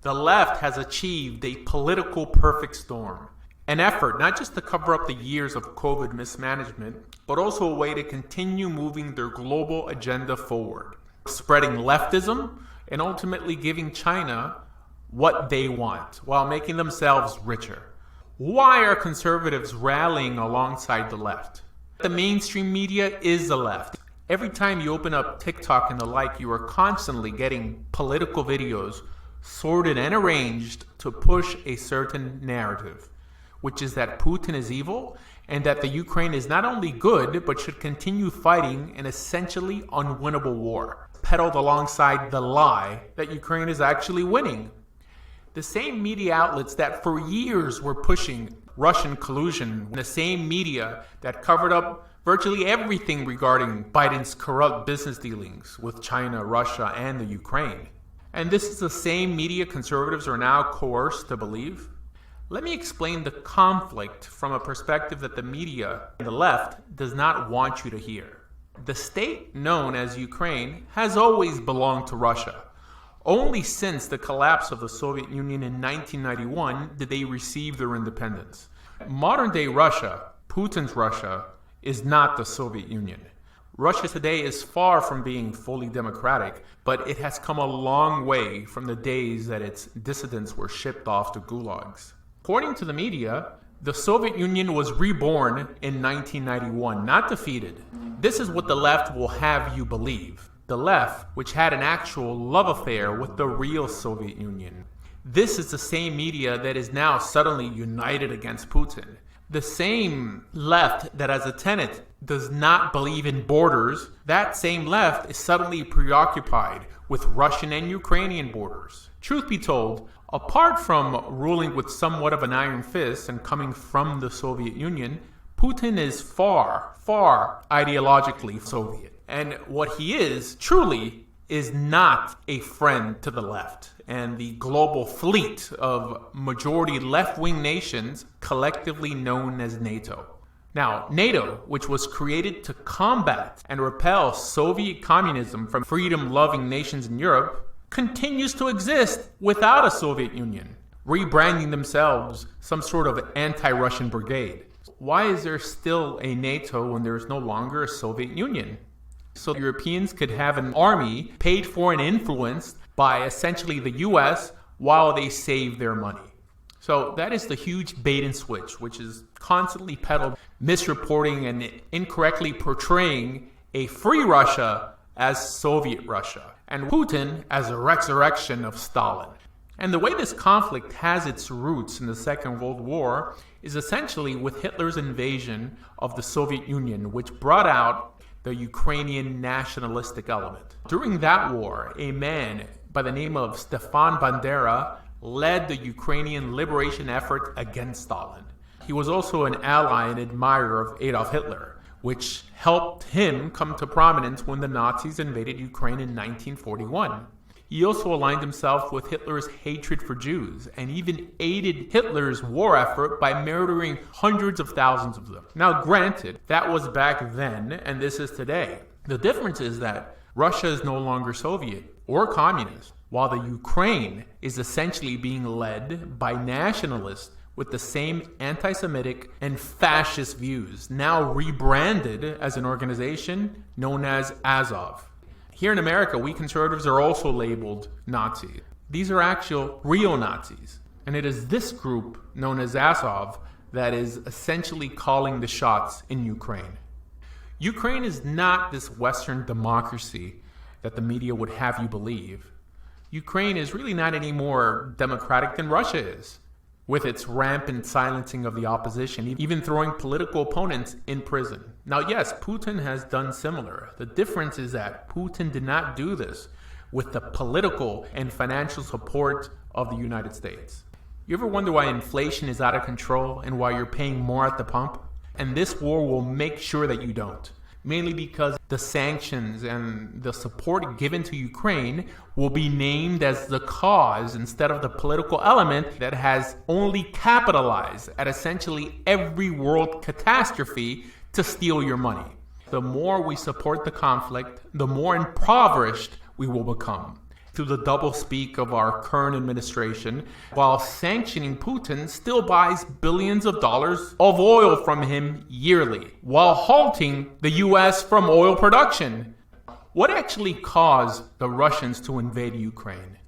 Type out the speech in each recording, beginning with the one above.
the left has achieved a political perfect storm. An effort not just to cover up the years of COVID mismanagement, but also a way to continue moving their global agenda forward, spreading leftism and ultimately giving China what they want while making themselves richer. Why are conservatives rallying alongside the left? The mainstream media is the left. Every time you open up TikTok and the like, you are constantly getting political videos sorted and arranged to push a certain narrative, which is that Putin is evil and that the Ukraine is not only good, but should continue fighting an essentially unwinnable war, peddled alongside the lie that Ukraine is actually winning. The same media outlets that for years were pushing Russian collusion, the same media that covered up virtually everything regarding Biden's corrupt business dealings with China, Russia, and the Ukraine. And this is the same media conservatives are now coerced to believe. Let me explain the conflict from a perspective that the media and the left does not want you to hear. The state known as Ukraine has always belonged to Russia. Only since the collapse of the Soviet Union in 1991 did they receive their independence. Modern-day Russia, Putin's Russia, is not the Soviet Union. Russia today is far from being fully democratic, but it has come a long way from the days that its dissidents were shipped off to gulags. According to the media, the Soviet Union was reborn in 1991, not defeated. This is what the left will have you believe. The left, which had an actual love affair with the real Soviet Union. This is the same media that is now suddenly united against Putin. The same left that as a tenet does not believe in borders, that same left is suddenly preoccupied with Russian and Ukrainian borders. Truth be told, apart from ruling with somewhat of an iron fist and coming from the Soviet Union, Putin is far, far ideologically Soviet. And what he is, truly, is not a friend to the left and the global fleet of majority left-wing nations collectively known as NATO. Now, NATO, which was created to combat and repel Soviet communism from freedom-loving nations in Europe, continues to exist without a Soviet Union, rebranding themselves some sort of anti-Russian brigade. Why is there still a NATO when there is no longer a Soviet Union? So Europeans could have an army paid for and influenced by essentially the US while they save their money. So that is the huge bait and switch, which is constantly peddled, misreporting and incorrectly portraying a free Russia as Soviet Russia, and Putin as a resurrection of Stalin. And the way this conflict has its roots in the Second World War is essentially with Hitler's invasion of the Soviet Union, which brought out the Ukrainian nationalistic element. During that war, a man by the name of Stefan Bandera led the Ukrainian liberation effort against Stalin. He was also an ally and admirer of Adolf Hitler, which helped him come to prominence when the Nazis invaded Ukraine in 1941. He also aligned himself with Hitler's hatred for Jews and even aided Hitler's war effort by murdering hundreds of thousands of them. Now, granted, that was back then and this is today. The difference is that Russia is no longer Soviet or communist, while the Ukraine is essentially being led by nationalists with the same anti-Semitic and fascist views, now rebranded as an organization known as Azov. Here in America, we conservatives are also labeled Nazis. These are actual real Nazis. And it is this group, known as Azov, that is essentially calling the shots in Ukraine. Ukraine is not this Western democracy that the media would have you believe. Ukraine is really not any more democratic than Russia is, with its rampant silencing of the opposition, even throwing political opponents in prison. Now, yes, Putin has done similar. The difference is that Putin did not do this with the political and financial support of the United States. You ever wonder why inflation is out of control and why you're paying more at the pump? And this war will make sure that you don't. Mainly because the sanctions and the support given to Ukraine will be named as the cause instead of the political element that has only capitalized at essentially every world catastrophe to steal your money. The more we support the conflict, the more impoverished we will become. to the doublespeak of our current administration, while sanctioning Putin, still buys billions of dollars of oil from him yearly, while halting the U.S. from oil production. What actually caused the Russians to invade Ukraine?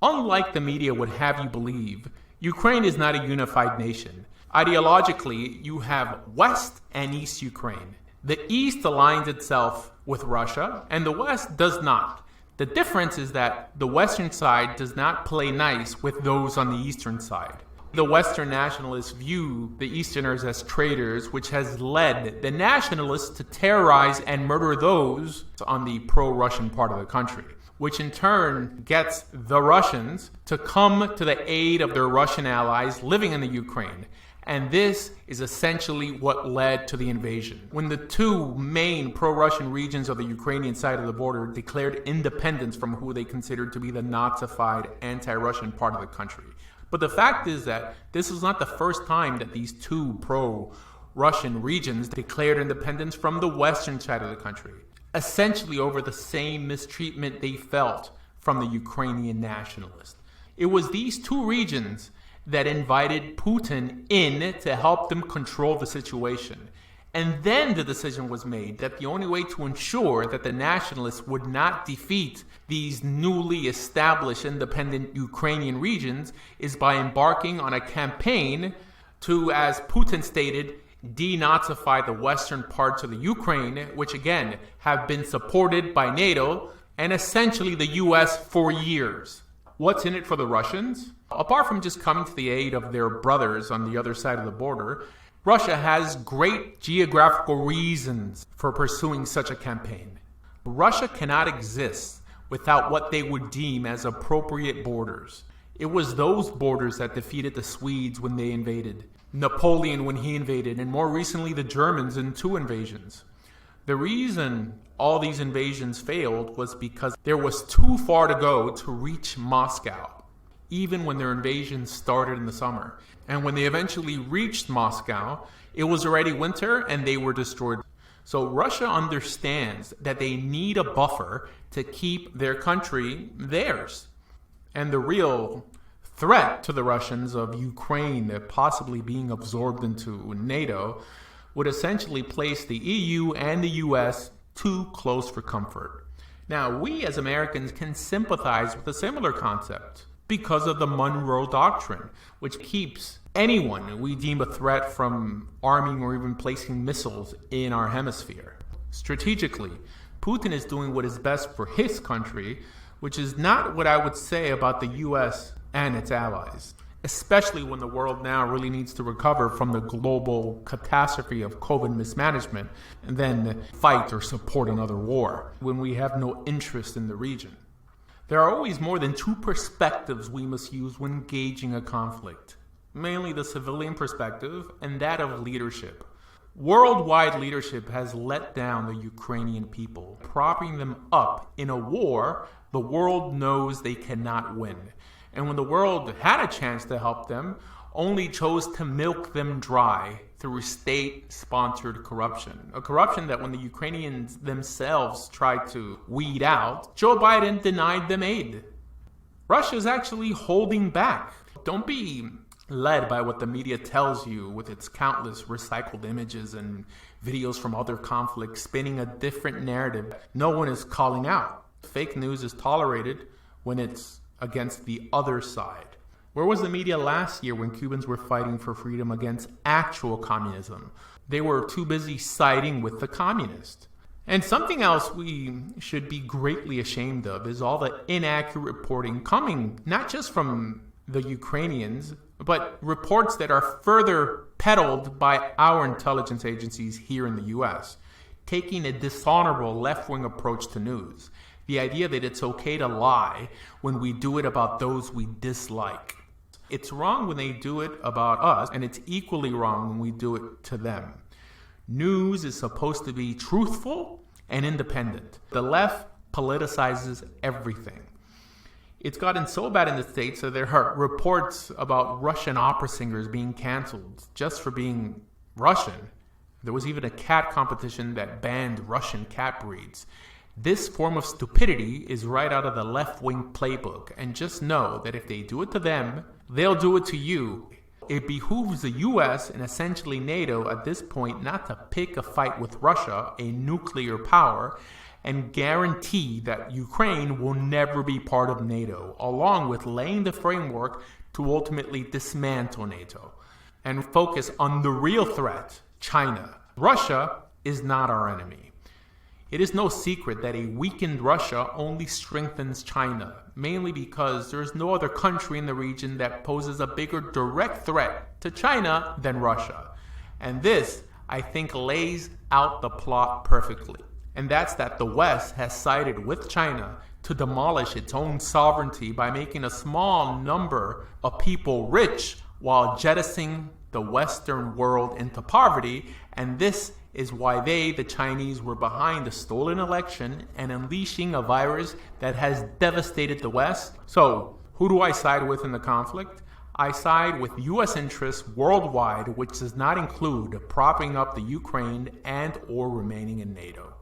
Unlike the media would have you believe, Ukraine is not a unified nation. Ideologically, you have West and East Ukraine. The East aligns itself with Russia, and the West does not. The difference is that the Western side does not play nice with those on the Eastern side. The Western nationalists view the Easterners as traitors, which has led the nationalists to terrorize and murder those on the pro-Russian part of the country, which in turn gets the Russians to come to the aid of their Russian allies living in the Ukraine. And this is essentially what led to the invasion. When the two main pro-Russian regions of the Ukrainian side of the border declared independence from who they considered to be the Nazified, anti-Russian part of the country. But the fact is that this is not the first time that these two pro-Russian regions declared independence from the western side of the country, essentially over the same mistreatment they felt from the Ukrainian nationalists. It was these two regions that invited Putin in to help them control the situation. And then the decision was made that the only way to ensure that the nationalists would not defeat these newly established independent Ukrainian regions is by embarking on a campaign to, as Putin stated, denazify the western parts of the Ukraine, which again have been supported by NATO and essentially the US for years. What's in it for the Russians? Apart from just coming to the aid of their brothers on the other side of the border, Russia has great geographical reasons for pursuing such a campaign. Russia cannot exist without what they would deem as appropriate borders. It was those borders that defeated the Swedes when they invaded, Napoleon when he invaded, and more recently the Germans in 2 invasions. The reason all these invasions failed was because there was too far to go to reach Moscow, even when their invasion started in the summer. And when they eventually reached Moscow, it was already winter and they were destroyed. So Russia understands that they need a buffer to keep their country theirs. And the real threat to the Russians of Ukraine possibly being absorbed into NATO would essentially place the EU and the US too close for comfort. Now, we as Americans can sympathize with a similar concept because of the Monroe Doctrine, which keeps anyone we deem a threat from arming or even placing missiles in our hemisphere. Strategically, Putin is doing what is best for his country, which is not what I would say about the US and its allies, especially when the world now really needs to recover from the global catastrophe of COVID mismanagement and then fight or support another war when we have no interest in the region. There are always more than 2 perspectives we must use when engaging a conflict, mainly the civilian perspective and that of leadership. Worldwide leadership has let down the Ukrainian people, propping them up in a war the world knows they cannot win. And when the world had a chance to help them, only chose to milk them dry through state-sponsored corruption. A corruption that when the Ukrainians themselves tried to weed out, Joe Biden denied them aid. Russia is actually holding back. Don't be led by what the media tells you with its countless recycled images and videos from other conflicts spinning a different narrative no one is calling out. Fake news is tolerated when it's against the other side. Where was the media last year when Cubans were fighting for freedom against actual communism? They were too busy siding with the communists. And something else we should be greatly ashamed of is all the inaccurate reporting coming not just from the Ukrainians, but reports that are further peddled by our intelligence agencies here in the US, taking a dishonorable left-wing approach to news. The idea that it's okay to lie when we do it about those we dislike. It's wrong when they do it about us, and it's equally wrong when we do it to them. News is supposed to be truthful and independent. The left politicizes everything. It's gotten so bad in the States that there are reports about Russian opera singers being canceled just for being Russian. There was even a cat competition that banned Russian cat breeds. This form of stupidity is right out of the left-wing playbook, and just know that if they do it to them, they'll do it to you. It behooves the US and essentially NATO at this point not to pick a fight with Russia, a nuclear power, and guarantee that Ukraine will never be part of NATO, along with laying the framework to ultimately dismantle NATO and focus on the real threat, China. Russia is not our enemy. It is no secret that a weakened Russia only strengthens China, mainly because there is no other country in the region that poses a bigger direct threat to China than Russia. And this, I think, lays out the plot perfectly. And that's that the West has sided with China to demolish its own sovereignty by making a small number of people rich while jettisoning the Western world into poverty. And this is why they, the Chinese, were behind the stolen election and unleashing a virus that has devastated the West. So, who do I side with in the conflict? I side with U.S. interests worldwide, which does not include propping up the Ukraine and or remaining in NATO.